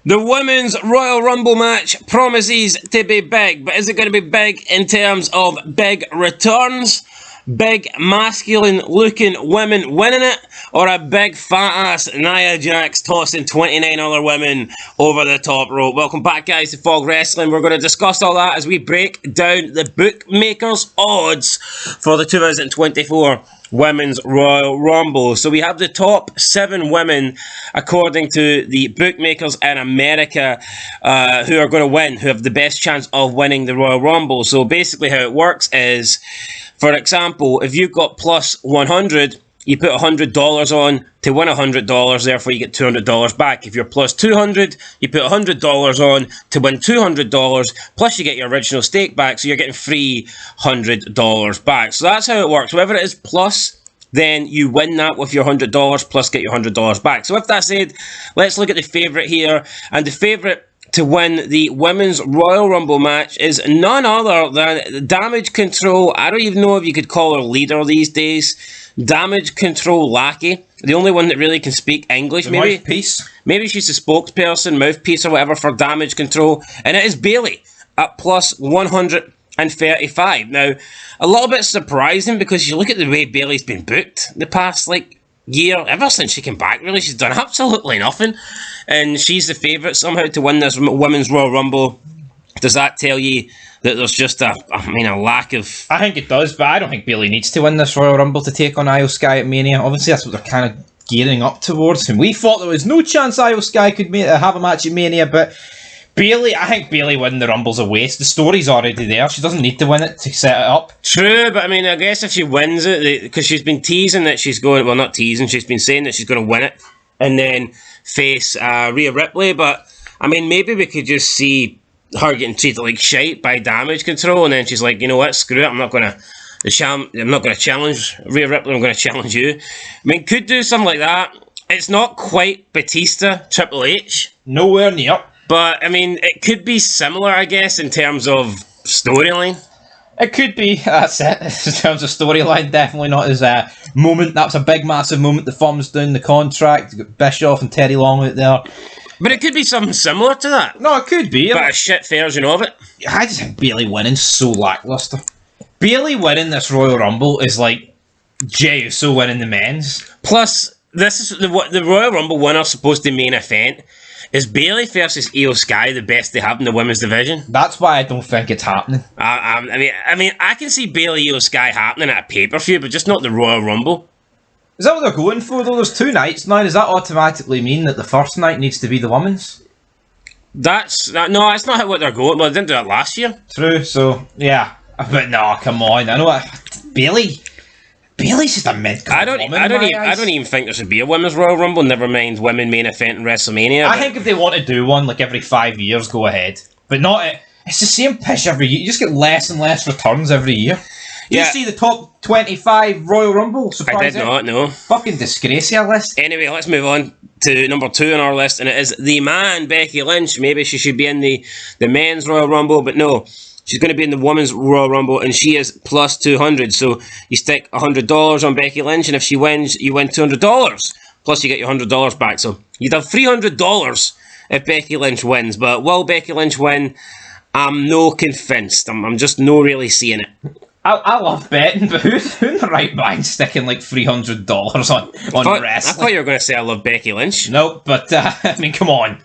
The Women's Royal Rumble match promises to be big, but is it going to be big in terms of big returns? Big masculine looking women winning it, or a big fat ass Nia Jax tossing 29 other women over the top rope? Welcome back, guys, to Fog Wrestling. We're going to discuss all that as we break down the bookmakers' odds for the 2024 Women's Royal Rumble. So we have the top 7 women according to the bookmakers in America who are going to win, who have the best chance of winning the Royal Rumble. So basically how it works is, for example, if you've got plus 100, you put $100 on to win $100, therefore you get $200 back. If you're plus 200, you put $100 on to win $200, plus you get your original stake back, so you're getting $300 back. So that's how it works. Whatever it is plus, then you win that with your $100 plus get your $100 back. So with that said, let's look at the favourite here. And the favourite to win the Women's Royal Rumble match is none other than Damage Control. I don't even know if you could call her leader these days. Damage Control Lackey, the only one that really can speak English. The mouthpiece. Maybe she's the spokesperson, mouthpiece or whatever for Damage Control. And it is Bayley at plus 135. Now, a little bit surprising because you look at the way Bayley's been booked the past, year, ever since she came back, really, she's done absolutely nothing. And she's the favourite somehow to win this Women's Royal Rumble. Does that tell you that there's just a lack of... I think it does, but I don't think Bayley needs to win this Royal Rumble to take on Io Sky at Mania. Obviously, that's what they're kind of gearing up towards. And we thought there was no chance Io Sky could have a match at Mania, but I think Bayley winning the Rumble's a waste. The story's already there. She doesn't need to win it to set it up. True, but I guess if she wins it, because she's been teasing that she's going... Well, not teasing, she's been saying that she's going to win it and then face Rhea Ripley, but, maybe we could just see her getting treated like shite by Damage Control, and then she's like, you know what, screw it, I'm not going to challenge Rhea Ripley, I'm going to challenge you. Could do something like that. It's not quite Batista, Triple H. Nowhere near. But, it could be similar, I guess, in terms of storyline. It could be, that's it. In terms of storyline, definitely not as a moment. That was a big, massive moment. The thumbs down the contract. You've got Bischoff and Terry Long out there. But it could be something similar to that. No, it could be. But a shit version of it. I just think Bayley winning so lackluster. Bayley winning this Royal Rumble is like Jey Uso winning the men's. Plus, this is the Royal Rumble winner supposed to main event. Is Bayley versus Io Sky the best they have in the women's division? That's why I don't think it's happening. I can see Bayley Io Sky happening at a pay-per-view, but just not the Royal Rumble. Is that what they're going for, though? There's 2 nights now. Does that automatically mean that the first night needs to be the women's? No, that's not what they're going. Well, they didn't do it last year. True, so, yeah. But no, come on. I know Bayley's just a mid-card woman. I don't even think there should be a Women's Royal Rumble, never mind women main event in WrestleMania. I think if they want to do one, every 5 years, go ahead. But not... It's the same pish every year. You just get less and less returns every year. Did you see the top 25 Royal Rumble? I did not, no. Fucking disgrace your list. Anyway, let's move on to number 2 on our list, and it is the man, Becky Lynch. Maybe she should be in the men's Royal Rumble, but no. She's going to be in the Women's Royal Rumble, and she is plus 200. So you stick $100 on Becky Lynch, and if she wins, you win $200. Plus you get your $100 back. So you'd have $300 if Becky Lynch wins. But will Becky Lynch win? I'm no convinced. I'm just no really seeing it. I love betting, but who in the right mind sticking $300 on wrestling? I thought you were going to say I love Becky Lynch. No, but come on.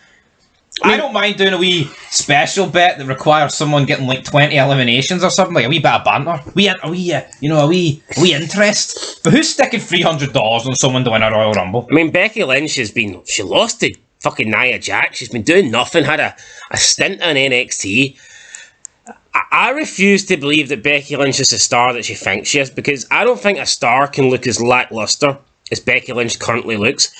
I don't mind doing a wee special bet that requires someone getting 20 eliminations or something, a wee bit of banter, a wee interest. But who's sticking $300 on someone to win a Royal Rumble? Becky Lynch she lost to fucking Nia Jax. She's been doing nothing, had a stint on NXT. I refuse to believe that Becky Lynch is the star that she thinks she is, because I don't think a star can look as lackluster as Becky Lynch currently looks.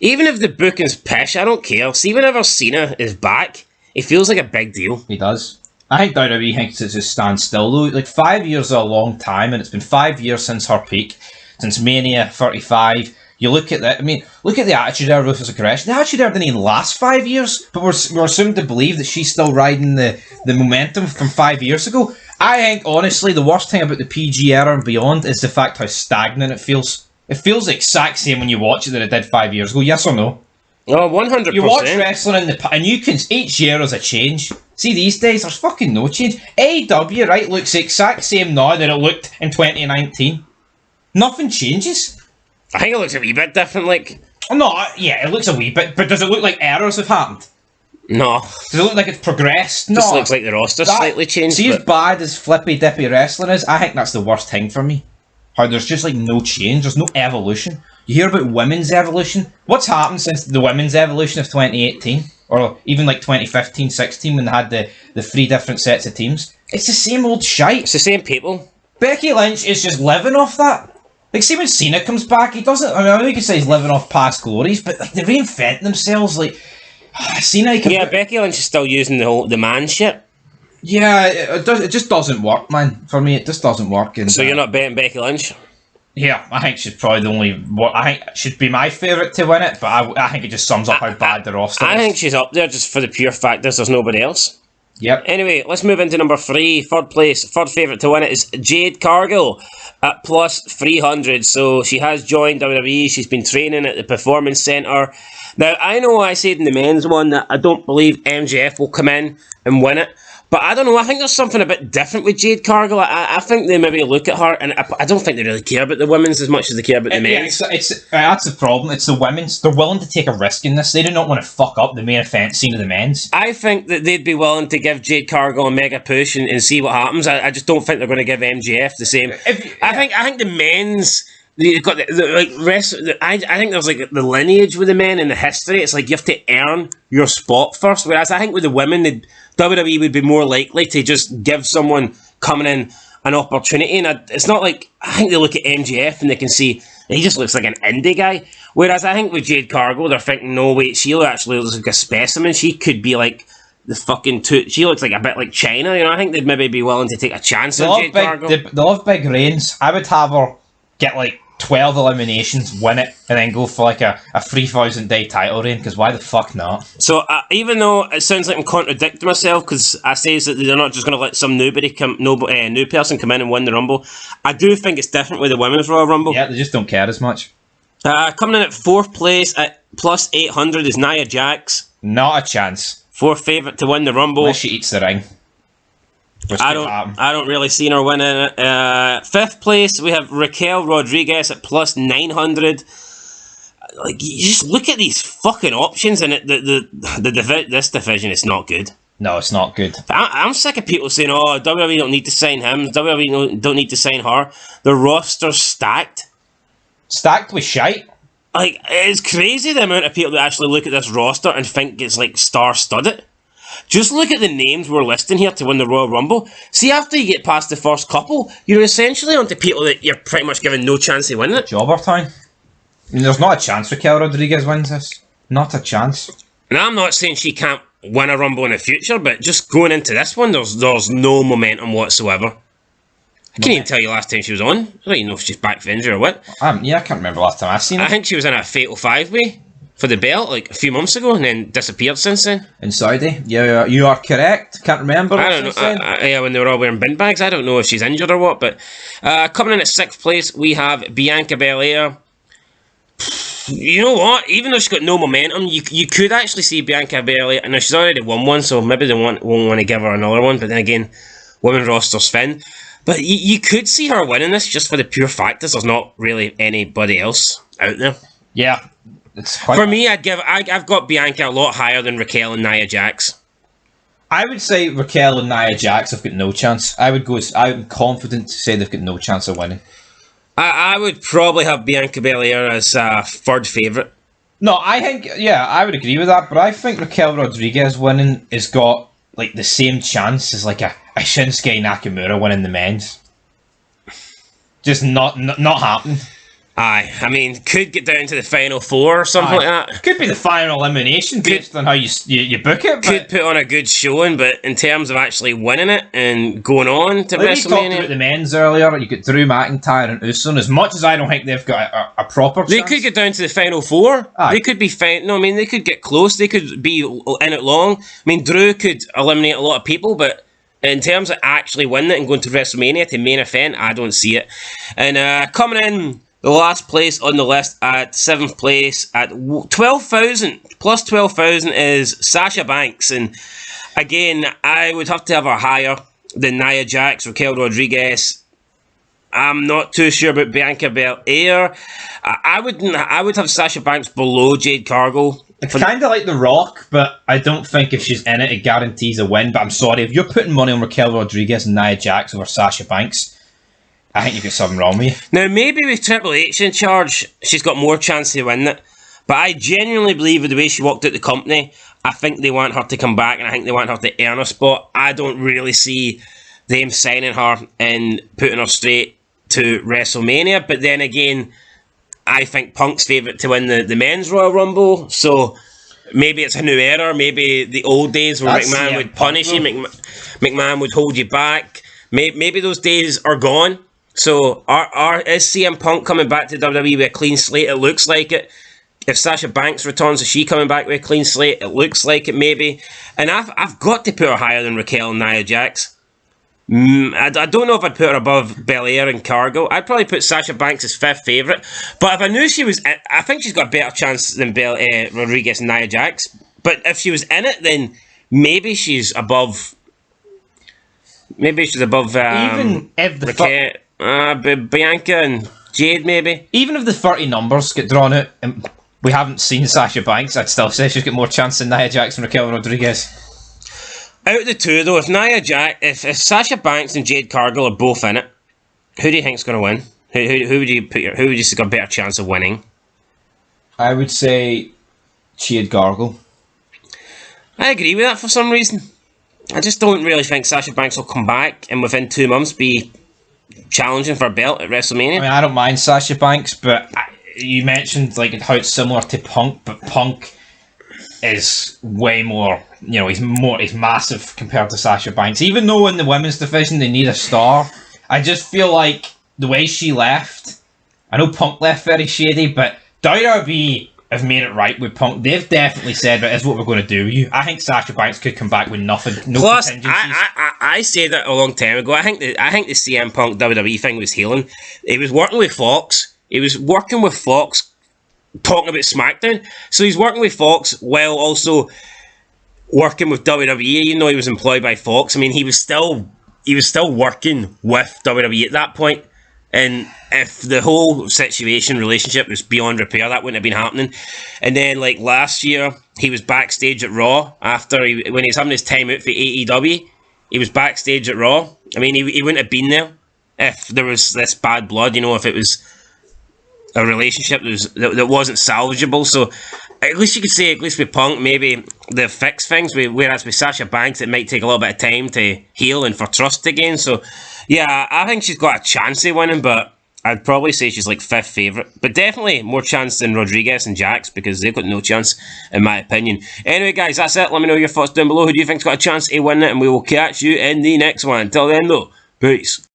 Even if the booking's pish, I don't care. See, whenever Cena is back, it feels like a big deal. He does. I think WWE thinks it's just stand still, though. 5 years is a long time, and it's been 5 years since her peak, since Mania 35. You look at that, look at the Attitude Era versus Aggression. The Attitude Era didn't even last 5 years, but we're assumed to believe that she's still riding the momentum from 5 years ago. I think, honestly, the worst thing about the PG era and beyond is the fact how stagnant it feels. It feels the exact same when you watch it that it did 5 years ago, yes or no? Oh, 100%. You watch wrestling and you can, each year there's a change. See, these days there's fucking no change. AEW, right, looks the exact same now that it looked in 2019. Nothing changes. I think it looks a wee bit different, like... No, yeah, it looks a wee bit, but does it look like errors have happened? No. Does it look like it's progressed? No. Just looks like the roster slightly changed. See, as bad as flippy dippy wrestling is, I think that's the worst thing for me. How there's just like no change, there's no evolution. You hear about women's evolution. What's happened since the women's evolution of 2018? Or even like 2015-16 when they had the 3 different sets of teams? It's the same old shite. It's the same people. Becky Lynch is just living off that. Like, see when Cena comes back, he doesn't... I mean, I know you can say he's living off past glories, but like, they reinvent themselves, like... Cena... Yeah, Becky Lynch is still using the man shit. Yeah, it just doesn't work, man. For me, it just doesn't work. And, so you're not betting Becky Lynch? Yeah, I think she's probably the only... I think she'd be my favourite to win it, but I think it just sums up how bad the roster is. I think she's up there just for the pure fact that there's nobody else. Yep. Anyway, let's move into number 3. Third place, third favourite to win it is Jade Cargill at plus 300. So she has joined WWE. She's been training at the Performance Centre. Now, I know I said in the men's one that I don't believe MJF will come in and win it. But I don't know, I think there's something a bit different with Jade Cargill. I think they maybe look at her, and I don't think they really care about the women's as much as they care about the men's. It's that's the problem. It's the women's. They're willing to take a risk in this. They do not want to fuck up the main event scene of the men's. I think that they'd be willing to give Jade Cargill a mega push and see what happens. I just don't think they're going to give MJF the same. I think the men's... You've got I think there's like the lineage with the men and the history. It's like you have to earn your spot first. Whereas I think with the women, WWE would be more likely to just give someone coming in an opportunity. And it's not like, I think they look at MJF and they can see he just looks like an indie guy. Whereas I think with Jade Cargill, they're thinking, no, wait, she actually looks like a specimen. She could be like the fucking she looks like a bit like China. You know, I think they'd maybe be willing to take a chance on Jade Cargill. They love big reigns. I would have her get like 12 eliminations, win it, and then go for like a 3,000 day title reign, because why the fuck not? So even though it sounds like I'm contradicting myself, because I say that they're not just going to let some new person come in and win the Rumble, I do think it's different with the Women's Royal Rumble. Yeah, they just don't care as much. Coming in at 4th place at plus 800 is Nia Jax. Not a chance. 4th favourite to win the Rumble. Unless she eats the ring. I don't really see her winning it. 5th place, we have Raquel Rodriguez at plus 900. Like, you just look at these fucking options, and this division is not good. No, it's not good. I'm sick of people saying, "Oh, WWE don't need to sign him. WWE don't need to sign her." The roster's stacked. Stacked with shite. Like, it's crazy the amount of people that actually look at this roster and think it's like star-studded. Just look at the names we're listing here to win the Royal Rumble. See, after you get past the first couple, you're essentially onto people that you're pretty much given no chance of winning it. Jobber time. I mean, there's not a chance Raquel Rodriguez wins this. Not a chance. Now, I'm not saying she can't win a Rumble in the future, but just going into this one, there's no momentum whatsoever. I can't even tell you last time she was on. I don't even know if she's back for injury or what. Yeah, I can't remember last time I seen her. I think she was in a Fatal 5-Way for the belt like a few months ago and then disappeared since then. In Saudi? Yeah, you are correct. Can't remember. I don't know. Yeah, when they were all wearing bin bags. I don't know if she's injured or what. But coming in at 6th place, we have Bianca Belair. You know what? Even though she's got no momentum, you could actually see Bianca Belair. And she's already won one, so maybe they won't want to give her another one. But then again, women's roster's thin. But you could see her winning this just for the pure fact that there's not really anybody else out there. Yeah. For me, I've got Bianca a lot higher than Raquel and Nia Jax. I would say Raquel and Nia Jax have got no chance. I'm confident to say they've got no chance of winning. I would probably have Bianca Belair as third favourite. No, I think, yeah, I would agree with that, but I think Raquel Rodriguez winning has got like the same chance as like a Shinsuke Nakamura winning the men's. Just not happening. Aye, I mean, could get down to the final 4 or something like that. Could be the final elimination based on how you book it. Could put on a good showing, but in terms of actually winning it and going on to WrestleMania. We talked about the men's earlier. You got Drew McIntyre and Uso. As much as I don't think they've got a proper chance. They could get down to the final 4. Aye. They could be fine. No, I mean, they could get close. They could be in it long. I mean, Drew could eliminate a lot of people, but in terms of actually winning it and going to WrestleMania to main event, I don't see it. And coming in The last place on the list at 7th place at 12,000, plus 12,000 is Sasha Banks. And again, I would have to have her higher than Nia Jax, Raquel Rodriguez. I'm not too sure about Bianca Belair. I would have Sasha Banks below Jade Cargill. It's kind of like The Rock, but I don't think if she's in it, it guarantees a win. But I'm sorry, if you're putting money on Raquel Rodriguez and Nia Jax over Sasha Banks, I think you've got something wrong with you. Now, maybe with Triple H in charge, she's got more chance to win it. But I genuinely believe with the way she walked out the company, I think they want her to come back, and I think they want her to earn a spot. I don't really see them signing her and putting her straight to WrestleMania. But then again, I think Punk's favourite to win the men's Royal Rumble. So maybe it's a new era. Maybe the old days where McMahon would punish you, McMahon would hold you back. Maybe those days are gone. So is CM Punk coming back to WWE with a clean slate? It looks like it. If Sasha Banks returns, is she coming back with a clean slate? It looks like it, maybe. And I've got to put her higher than Raquel and Nia Jax. I don't know if I'd put her above Belair and Cargill. I'd probably put Sasha Banks as 5th favourite. But if I knew she was... I think she's got a better chance than Rodriguez and Nia Jax. But if she was in it, then maybe she's above... Maybe she's above... Even if the... Raquel, Bianca and Jade, maybe. Even if the 30 numbers get drawn out and we haven't seen Sasha Banks, I'd still say she's got more chance than Nia Jax and Raquel Rodriguez. Out of the two, though, if Sasha Banks and Jade Cargill are both in it, who do you think's going to win? Who would you put? Who would you say got a better chance of winning? I would say Jade Cargill. I agree with that for some reason. I just don't really think Sasha Banks will come back and within 2 months be challenging for a belt at WrestleMania. I mean, I don't mind Sasha Banks, but you mentioned like how it's similar to Punk, but Punk is way more, he's massive compared to Sasha Banks. Even though in the women's division they need a star, I just feel like the way she left, I know Punk left very shady, but WWE have made it right with Punk. They've definitely said that is what we're going to do with you. I think Sasha Banks could come back with nothing, no contingencies. I said that a long time ago. I think the CM Punk WWE thing was healing. He was working with Fox. Talking about SmackDown. So he's working with Fox while also working with WWE. He was employed by Fox. I mean, he was still working with WWE at that point. And if the whole relationship was beyond repair, that wouldn't have been happening. And then, like last year, he was backstage at Raw when he was having his time out for AEW. He was backstage at Raw. I mean, he wouldn't have been there if there was this bad blood. If it was a relationship that wasn't salvageable. So at least you could say, at least with Punk, maybe they fix things. Whereas with Sasha Banks, it might take a little bit of time to heal and for trust again. So yeah, I think she's got a chance of winning, but I'd probably say she's like 5th favourite. But definitely more chance than Rodriguez and Jax, because they've got no chance, in my opinion. Anyway, guys, that's it. Let me know your thoughts down below. Who do you think's got a chance to win it? And we will catch you in the next one. Until then, though, peace.